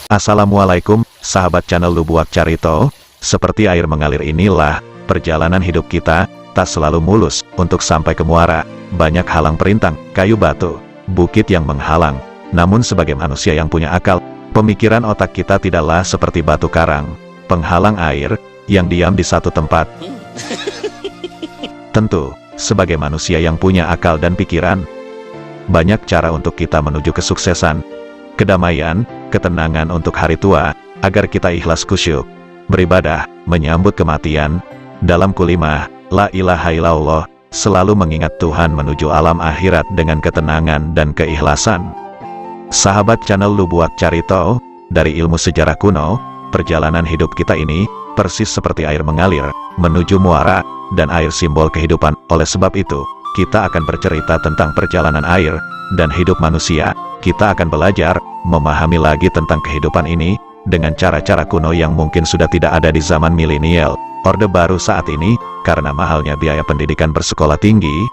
Assalamualaikum, sahabat channel Lubuak Carito. Seperti air mengalir inilah perjalanan hidup kita, tak selalu mulus. Untuk sampai ke muara, banyak halang perintang, kayu batu, bukit yang menghalang. Namun sebagai manusia yang punya akal, pemikiran otak kita tidaklah seperti batu karang, penghalang air, yang diam di satu tempat. Tentu, sebagai manusia yang punya akal dan pikiran, banyak cara untuk kita menuju kesuksesan, kedamaian, ketenangan untuk hari tua, agar kita ikhlas kusyuk, beribadah, menyambut kematian. Dalam kulimah, la ilaha illallah, selalu mengingat Tuhan menuju alam akhirat dengan ketenangan dan keikhlasan. Sahabat channel Lubuak Carito, dari ilmu sejarah kuno, perjalanan hidup kita ini, persis seperti air mengalir, menuju muara, dan air simbol kehidupan. Oleh sebab itu, kita akan bercerita tentang perjalanan air, dan hidup manusia. Kita akan belajar, memahami lagi tentang kehidupan ini, dengan cara-cara kuno yang mungkin sudah tidak ada di zaman milenial, Orde Baru saat ini, karena mahalnya biaya pendidikan bersekolah tinggi,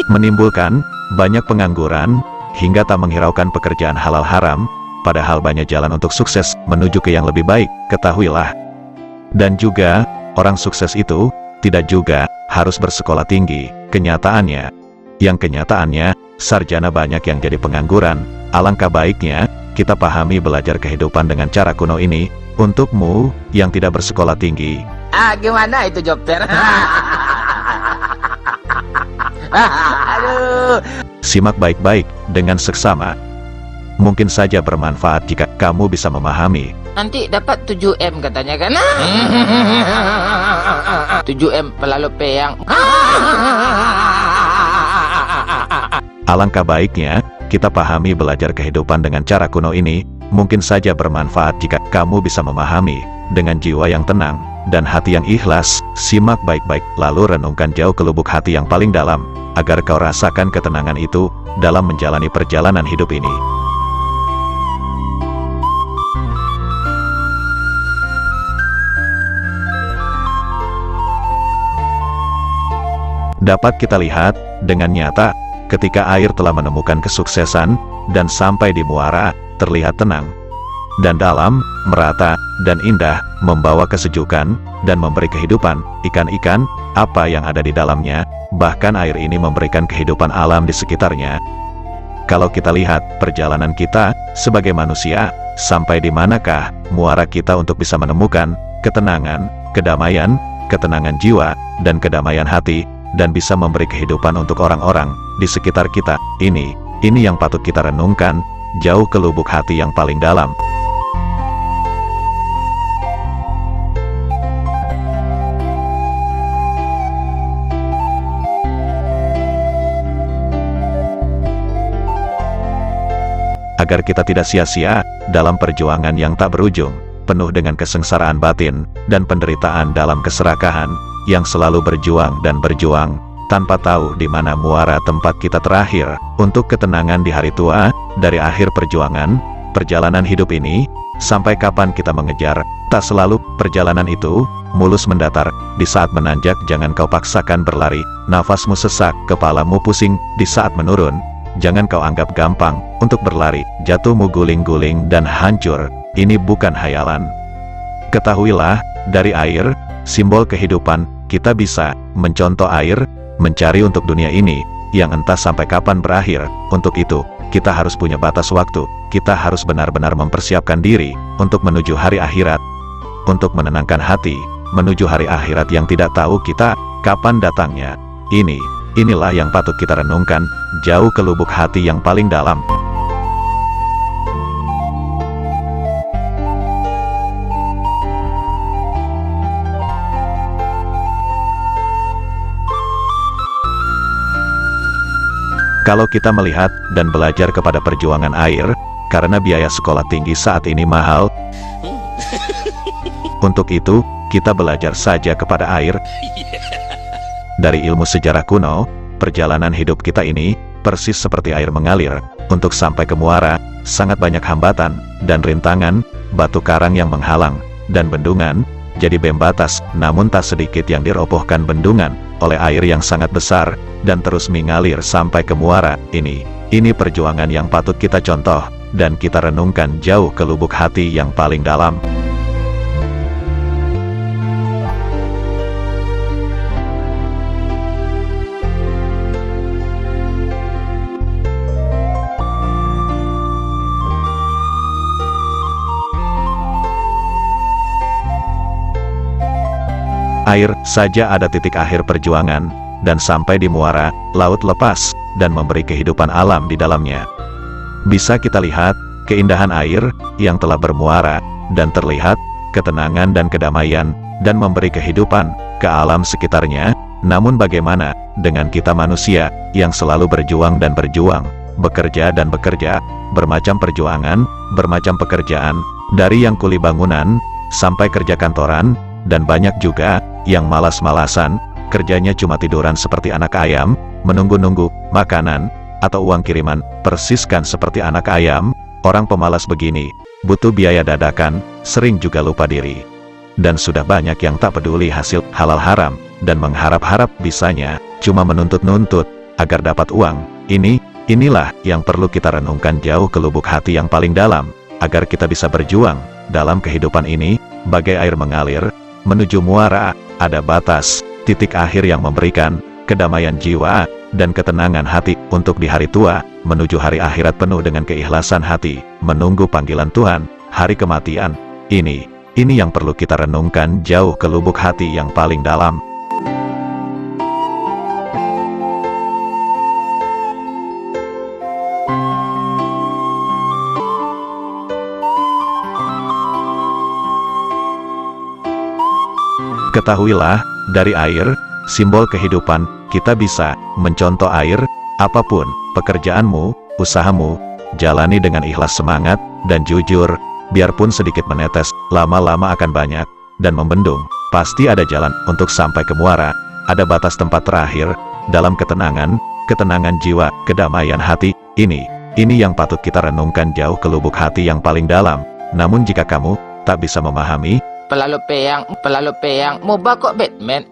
menimbulkan banyak pengangguran, hingga tak menghiraukan pekerjaan halal haram, padahal banyak jalan untuk sukses, menuju ke yang lebih baik, ketahuilah. Dan juga, orang sukses itu, tidak juga harus bersekolah tinggi. Kenyataannya, sarjana banyak yang jadi pengangguran. Alangkah baiknya, kita pahami belajar kehidupan dengan cara kuno ini. Untukmu, yang tidak bersekolah tinggi. Gimana itu Jokter? Aduh. Simak baik-baik, dengan seksama. Mungkin saja bermanfaat jika kamu bisa memahami. Nanti dapat 7M katanya kan? 7M pelalu peyang. Alangkah baiknya, kita pahami belajar kehidupan dengan cara kuno ini. Mungkin saja bermanfaat jika kamu bisa memahami, dengan jiwa yang tenang, dan hati yang ikhlas. Simak baik-baik, lalu renungkan jauh ke lubuk hati yang paling dalam, agar kau rasakan ketenangan itu, dalam menjalani perjalanan hidup ini. Dapat kita lihat, dengan nyata, ketika air telah menemukan kesuksesan, dan sampai di muara, terlihat tenang, dan dalam, merata, dan indah, membawa kesejukan, dan memberi kehidupan. Ikan-ikan, apa yang ada di dalamnya, bahkan air ini memberikan kehidupan alam di sekitarnya. Kalau kita lihat, perjalanan kita, sebagai manusia, sampai di manakah, muara kita untuk bisa menemukan, ketenangan, kedamaian, ketenangan jiwa, dan kedamaian hati, dan bisa memberi kehidupan untuk orang-orang di sekitar kita. Ini yang patut kita renungkan, jauh ke lubuk hati yang paling dalam. Agar kita tidak sia-sia dalam perjuangan yang tak berujung, penuh dengan kesengsaraan batin dan penderitaan dalam keserakahan, yang selalu berjuang dan berjuang, tanpa tahu di mana muara tempat kita terakhir, untuk ketenangan di hari tua. Dari akhir perjalanan hidup ini, sampai kapan kita mengejar, tak selalu perjalanan itu mulus mendatar. Di saat menanjak jangan kau paksakan berlari, nafasmu sesak, kepalamu pusing. Di saat menurun, jangan kau anggap gampang untuk berlari, jatuhmu guling-guling dan hancur. Ini bukan hayalan. Ketahuilah, dari air, simbol kehidupan, kita bisa mencontoh air, mencari untuk dunia ini, yang entah sampai kapan berakhir. Untuk itu, kita harus punya batas waktu. Kita harus benar-benar mempersiapkan diri, untuk menuju hari akhirat. Untuk menenangkan hati, menuju hari akhirat yang tidak tahu kita, kapan datangnya. Inilah yang patut kita renungkan, jauh ke lubuk hati yang paling dalam. Kalau kita melihat dan belajar kepada perjuangan air, karena biaya sekolah tinggi saat ini mahal. Untuk itu, kita belajar saja kepada air. Dari ilmu sejarah kuno, perjalanan hidup kita ini, persis seperti air mengalir. Untuk sampai ke muara, sangat banyak hambatan, dan rintangan, batu karang yang menghalang, dan bendungan, jadi pembatas. Namun tak sedikit yang dirobohkan bendungan, oleh air yang sangat besar, dan terus mengalir sampai ke muara. Ini perjuangan yang patut kita contoh, dan kita renungkan jauh ke lubuk hati yang paling dalam. Air saja ada titik akhir perjuangan, dan sampai di muara, laut lepas, dan memberi kehidupan alam di dalamnya. Bisa kita lihat, keindahan air, yang telah bermuara, dan terlihat, ketenangan dan kedamaian, dan memberi kehidupan, ke alam sekitarnya. Namun bagaimana, dengan kita manusia, yang selalu berjuang dan berjuang, bekerja dan bekerja, bermacam perjuangan, bermacam pekerjaan, dari yang kuli bangunan, sampai kerja kantoran, dan banyak juga, yang malas-malasan, kerjanya cuma tiduran seperti anak ayam, menunggu-nunggu makanan, atau uang kiriman, persiskan seperti anak ayam. Orang pemalas begini, butuh biaya dadakan, sering juga lupa diri. Dan sudah banyak yang tak peduli hasil halal haram, dan mengharap-harap bisanya, cuma menuntut-nuntut, agar dapat uang. Inilah yang perlu kita renungkan jauh ke lubuk hati yang paling dalam, agar kita bisa berjuang, dalam kehidupan ini, bagai air mengalir, menuju muara, ada batas, titik akhir yang memberikan kedamaian jiwa, dan ketenangan hati, untuk di hari tua, menuju hari akhirat penuh dengan keikhlasan hati, menunggu panggilan Tuhan, hari kematian. Ini yang perlu kita renungkan jauh ke lubuk hati yang paling dalam. Ketahuilah, dari air, simbol kehidupan, kita bisa mencontoh air. Apapun pekerjaanmu, usahamu, jalani dengan ikhlas, semangat, dan jujur. Biarpun sedikit menetes, lama-lama akan banyak, dan membendung. Pasti ada jalan untuk sampai ke muara. Ada batas tempat terakhir, dalam ketenangan jiwa, kedamaian hati. Ini yang patut kita renungkan jauh ke lubuk hati yang paling dalam. Namun jika kamu tak bisa memahami, Pelalu peyang, mau bakok Batman.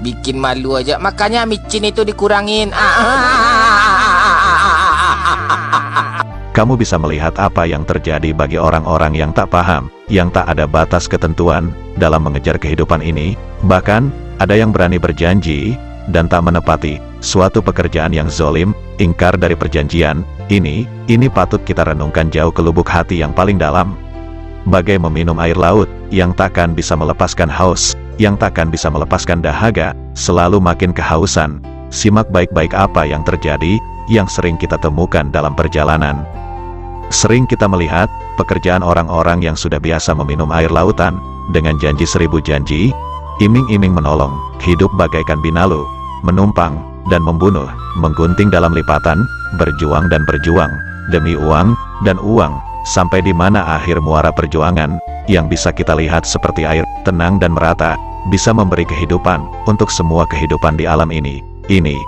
Bikin malu aja, makanya micin itu dikurangin. Kamu bisa melihat apa yang terjadi bagi orang-orang yang tak paham, yang tak ada batas ketentuan, dalam mengejar kehidupan ini. Bahkan, ada yang berani berjanji, dan tak menepati, suatu pekerjaan yang zolim, ingkar dari perjanjian. Ini patut kita renungkan jauh ke lubuk hati yang paling dalam. Bagai meminum air laut, yang takkan bisa melepaskan haus, yang takkan bisa melepaskan dahaga, selalu makin kehausan. Simak baik-baik apa yang terjadi, yang sering kita temukan dalam perjalanan. Sering kita melihat, pekerjaan orang-orang yang sudah biasa meminum air lautan, dengan janji 1000 janji, iming-iming menolong, hidup bagaikan binalu, menumpang, dan membunuh, menggunting dalam lipatan, berjuang dan berjuang, demi uang, dan uang, sampai di mana akhir muara perjuangan, yang bisa kita lihat seperti air, tenang dan merata, bisa memberi kehidupan, untuk semua kehidupan di alam ini. Ini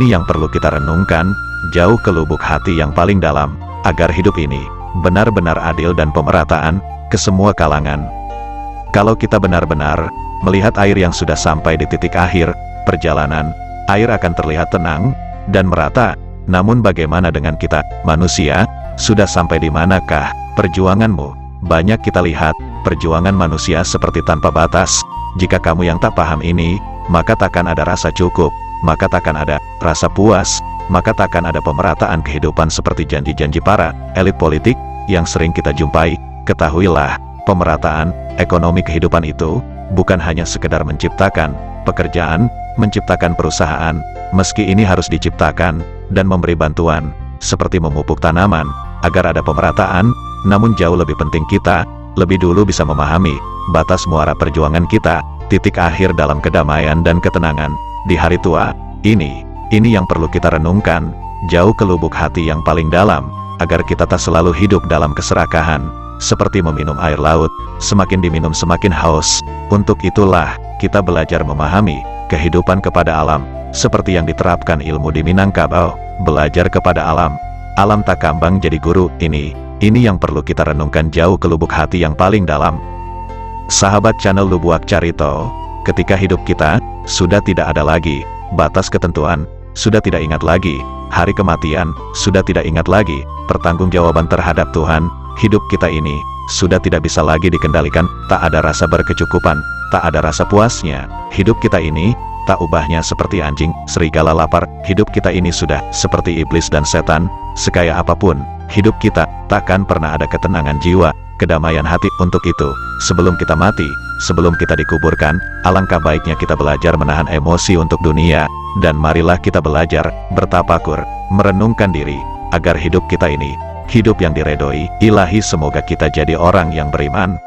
yang perlu kita renungkan, jauh ke lubuk hati yang paling dalam, agar hidup ini, benar-benar adil dan pemerataan, ke semua kalangan. Kalau kita benar-benar, melihat air yang sudah sampai di titik akhir perjalanan, air akan terlihat tenang, dan merata. Namun bagaimana dengan kita, manusia? Sudah sampai di manakah perjuanganmu? Banyak kita lihat, perjuangan manusia seperti tanpa batas. Jika kamu yang tak paham ini, maka takkan ada rasa cukup, maka takkan ada rasa puas, maka takkan ada pemerataan kehidupan seperti janji-janji para elit politik, yang sering kita jumpai. Ketahuilah, pemerataan ekonomi kehidupan itu, bukan hanya sekedar menciptakan pekerjaan, menciptakan perusahaan, meski ini harus diciptakan, dan memberi bantuan, seperti memupuk tanaman, agar ada pemerataan. Namun jauh lebih penting kita, lebih dulu bisa memahami, batas muara perjuangan kita, titik akhir dalam kedamaian dan ketenangan, di hari tua. Ini yang perlu kita renungkan, jauh ke lubuk hati yang paling dalam, agar kita tak selalu hidup dalam keserakahan, seperti meminum air laut, semakin diminum semakin haus. Untuk itulah, kita belajar memahami kehidupan kepada alam, seperti yang diterapkan ilmu di Minangkabau, belajar kepada alam. Alam tak kambang jadi guru. Ini yang perlu kita renungkan jauh ke lubuk hati yang paling dalam. Sahabat channel Lubuak Carito, ketika hidup kita sudah tidak ada lagi batas ketentuan, sudah tidak ingat lagi. Hari kematian, sudah tidak ingat lagi. Pertanggungjawaban terhadap Tuhan, hidup kita ini, sudah tidak bisa lagi dikendalikan. Tak ada rasa berkecukupan, tak ada rasa puasnya. Hidup kita ini, tak ubahnya seperti anjing, serigala lapar. Hidup kita ini sudah seperti iblis dan setan. Sekaya apapun hidup kita, takkan pernah ada ketenangan jiwa, kedamaian hati. Untuk itu, sebelum kita mati, sebelum kita dikuburkan, alangkah baiknya kita belajar menahan emosi untuk dunia. Dan marilah kita belajar bertapakur, merenungkan diri, agar hidup kita ini hidup yang diredoi Ilahi. Semoga kita jadi orang yang beriman.